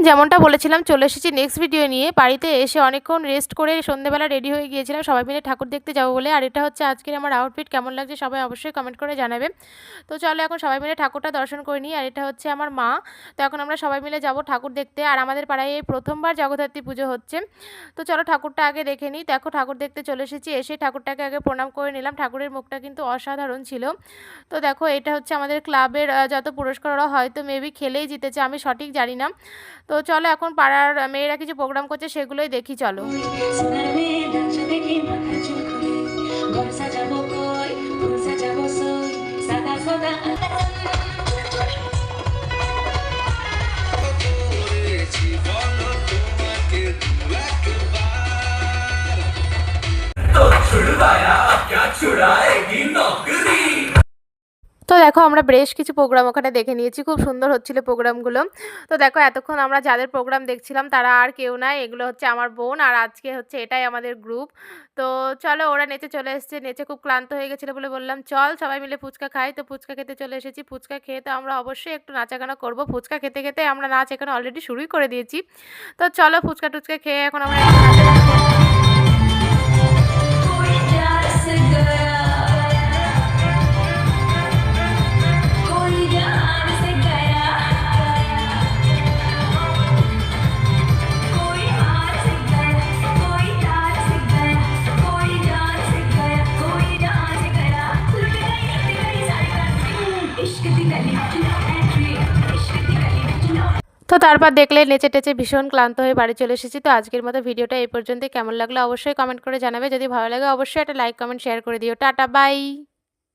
যেমনটা বলেছিলাম চলে এসেছি নেক্সট ভিডিও নিয়ে। বাড়িতে এসে অনেকক্ষণ রেস্ট করে সন্ধ্যেবেলা রেডি হয়ে গিয়েছিলাম সবাই মিলে ঠাকুর দেখতে যাবো বলে। আর এটা হচ্ছে আজকের আমার আউটফিট। কেমন লাগছে সবাই অবশ্যই কমেন্ট করে জানাবে। তো চলো এখন সবাই মিলে ঠাকুরটা দর্শন করে নিই। আর এটা হচ্ছে আমার মা। তো এখন আমরা সবাই মিলে যাব ঠাকুর দেখতে। আর আমাদের পাড়ায় এই প্রথমবার জগদ্ধাত্রী পুজো হচ্ছে। তো চলো ঠাকুরটা আগে দেখে নিই। দেখো ঠাকুর দেখতে চলে এসেছি, এসে ঠাকুরটাকে আগে প্রণাম করে নিলাম। ঠাকুরের মুখটা কিন্তু অসাধারণ ছিল। তো দেখো এটা হচ্ছে আমাদের ক্লাবের যত পুরস্কার ওরা হয়তো মেবি খেলেই জিতেছে, আমি সঠিক জানি না। তো চলো এখন পাড়ার মেয়েরা কিছু প্রোগ্রাম করছে সেগুলোই দেখি চলো। তো দেখো আমরা বেশ কিছু প্রোগ্রাম ওখানে দেখে নিয়েছি, খুব সুন্দর হচ্ছিল প্রোগ্রামগুলো। তো দেখো এতক্ষণ আমরা যাদের প্রোগ্রাম দেখছিলাম তারা আর কেউ নাই, এগুলো হচ্ছে আমার বোন আর আজকে হচ্ছে এটাই আমাদের গ্রুপ। তো চলো ওরা নেচে চলে এসেছে, নেচে খুব ক্লান্ত হয়ে গেছিলো বলে বললাম চল সবাই মিলে ফুচকা খাই। তো ফুচকা খেতে চলে এসেছি, ফুচকা খেয়ে তো আমরা অবশ্যই একটু নাচাগানা করবো। ফুচকা খেতে খেতে আমরা নাচ এখানে অলরেডি শুরুই করে দিয়েছি। তো চলো ফুচকা টুচকা খেয়ে এখন আমরা একটু নাচাগানা করবো। তো তারপর দেখলে নেচে টেচে ভীষণ ক্লান্ত হয়ে বাড়ি চলে এসেছি। তো আজকের মতো ভিডিওটা এই পর্যন্তই। কেমন লাগলো অবশ্যই কমেন্ট করে জানাবে। যদি ভালো লাগে অবশ্যই একটা লাইক কমেন্ট শেয়ার করে দিও। Tata bye.